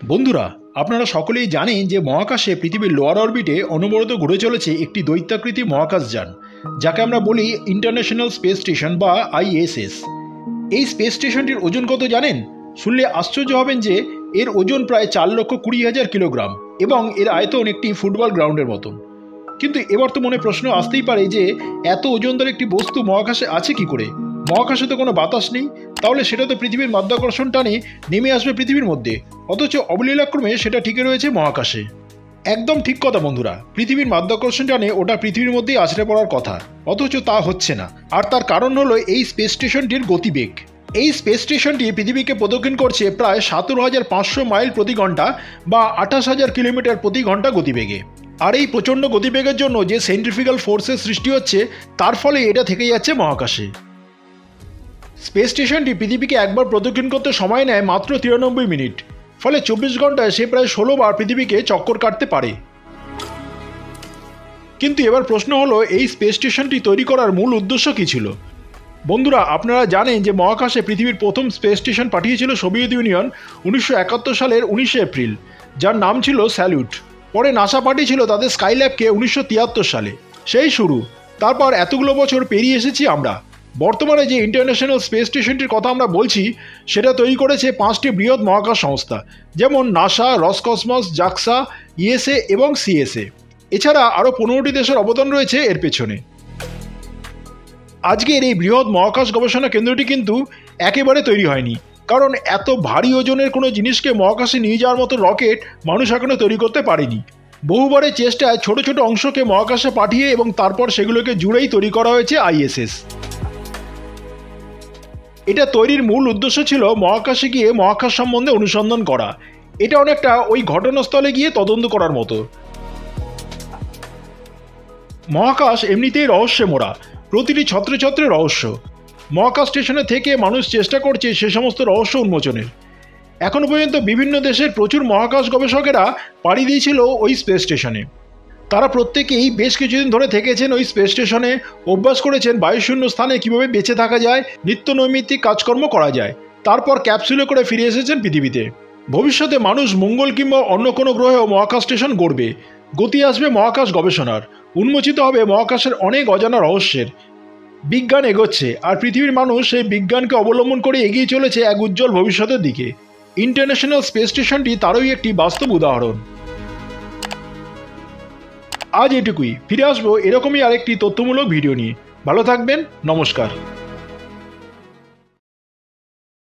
বন্ধুরা, আপনারা সকলেই জানেন যে মহাকাশে পৃথিবীর লোয়ার অরবিটে অনবরত ঘুরে চলেছে একটি দৈত্যাকৃতি মহাকাশযান, যাকে আমরা বলি ইন্টারন্যাশনাল স্পেস স্টেশন বা আইএসএস। এই স্পেস স্টেশনটির ওজন কত জানেন? শুনলে আশ্চর্য হবেন যে এর ওজন প্রায় 4,20,000 কিলোগ্রাম এবং এর আয়তন একটি ফুটবল গ্রাউন্ডের মতন। কিন্তু এবার তো মনে প্রশ্ন আসতেই পারে যে এত ওজনদার একটি বস্তু মহাকাশে আছে কি করে? মহাকাশে তো কোনো বাতাস নেই, তাহলে সেটা তো পৃথিবীর মাধ্যাকর্ষণ টানে নেমে আসবে পৃথিবীর মধ্যে, অথচ অবলীলাক্রমে সেটা ঠিকই রয়েছে মহাকাশে। একদম ঠিক কথা বন্ধুরা, পৃথিবীর মাধ্যাকর্ষণ টানে ওটা পৃথিবীর মধ্যেই আছড়ে পড়ার কথা, অথচ তা হচ্ছে না। আর তার কারণ হলো এই স্পেস স্টেশনটির গতিবেগ। এই স্পেস স্টেশনটি পৃথিবীকে প্রদক্ষিণ করছে প্রায় 17,500 মাইল প্রতি ঘন্টা বা 28,000 কিলোমিটার প্রতি ঘন্টা গতিবেগে। আর এই প্রচণ্ড গতিবেগের জন্য যে সেন্ট্রিফিক্যাল ফোর্সের সৃষ্টি হচ্ছে, তার ফলে এটা থেকে যাচ্ছে মহাকাশে। স্পেস স্টেশনটি পৃথিবীকে একবার প্রদক্ষিণ করতে সময় নেয় মাত্র 93 মিনিট, ফলে 24 ঘন্টায় সে প্রায় 16 বার পৃথিবীকে চক্কর কাটতে পারে। কিন্তু এবার প্রশ্ন হলো, এই স্পেস স্টেশনটি তৈরি করার মূল উদ্দেশ্য কী ছিল? বন্ধুরা, আপনারা জানেন যে মহাকাশে পৃথিবীর প্রথম স্পেস স্টেশন পাঠিয়েছিল সোভিয়েত ইউনিয়ন 1971 সালের 19 এপ্রিল, যার নাম ছিল স্যালুট। পরে নাসা পাঠিয়েছিল তাদের স্কাইল্যাবকে 1973 সালে। সেই শুরু। তারপর এতগুলো বছর পেরিয়ে এসেছি আমরা। বর্তমানে যে ইন্টারন্যাশনাল স্পেস স্টেশনটির কথা আমরা বলছি, সেটা তৈরি করেছে 5টি বৃহৎ মহাকাশ সংস্থা, যেমন নাসা, রসকসমস, জাক্সা, ইএসএ এবং সিএসএ। এছাড়া আরও 15টি দেশের অবদান রয়েছে এর পেছনে। আজকের এই বৃহৎ মহাকাশ গবেষণা কেন্দ্রটি কিন্তু একেবারে তৈরি হয়নি, কারণ এত ভারী ওজনের কোনো জিনিসকে মহাকাশে নিয়ে যাওয়ার মতো রকেট মানুষ এখনো তৈরি করতে পারেনি। বহুবারের চেষ্টায় ছোট ছোট অংশকে মহাকাশে পাঠিয়ে এবং তারপর সেগুলোকে জুড়েই তৈরি করা হয়েছে আইএসএস। এটা তৈরির মূল উদ্দেশ্য ছিল মহাকাশে গিয়ে মহাকাশ সম্বন্ধে অনুসন্ধান করা। এটা অনেকটা ওই ঘটনাস্থলে গিয়ে তদন্ত করার মতো। মহাকাশ এমনিতেই রহস্যে মোড়া, প্রতিটি ছত্রে ছত্রে রহস্য। মহাকাশ স্টেশনে থেকে মানুষ চেষ্টা করছে সে সমস্ত রহস্য উন্মোচনের। এখনও পর্যন্ত বিভিন্ন দেশের প্রচুর মহাকাশ গবেষকেরা পাড়ি দিয়েছিল ওই স্পেস স্টেশনে। তারা প্রত্যেকেই বেশ কিছুদিন ধরে থেকেছেন ওই স্পেস স্টেশনে, অভ্যাস করেছেন বায়ুশূন্য স্থানে কীভাবে বেঁচে থাকা যায়, নিত্য নৈমিত্তিক কাজকর্ম করা যায়। তারপর ক্যাপসুলে করে ফিরে এসেছেন পৃথিবীতে। ভবিষ্যতে মানুষ মঙ্গল কিংবা অন্য কোনো গ্রহেও মহাকাশ স্টেশন গড়বে। গতি আসবে মহাকাশ গবেষণার, উন্মোচিত হবে মহাকাশের অনেক অজানা রহস্যের। বিজ্ঞান এগোচ্ছে, আর পৃথিবীর মানুষ সেই বিজ্ঞানকে অবলম্বন করে এগিয়ে চলেছে এক উজ্জ্বল ভবিষ্যতের দিকে। ইন্টারন্যাশনাল স্পেস স্টেশনটি তারই একটি বাস্তব উদাহরণ। আজ এটুকুই, ফিরে আসবো এরকমই আরেকটি তথ্যমূলক ভিডিও নিয়ে। ভালো থাকবেন, নমস্কার।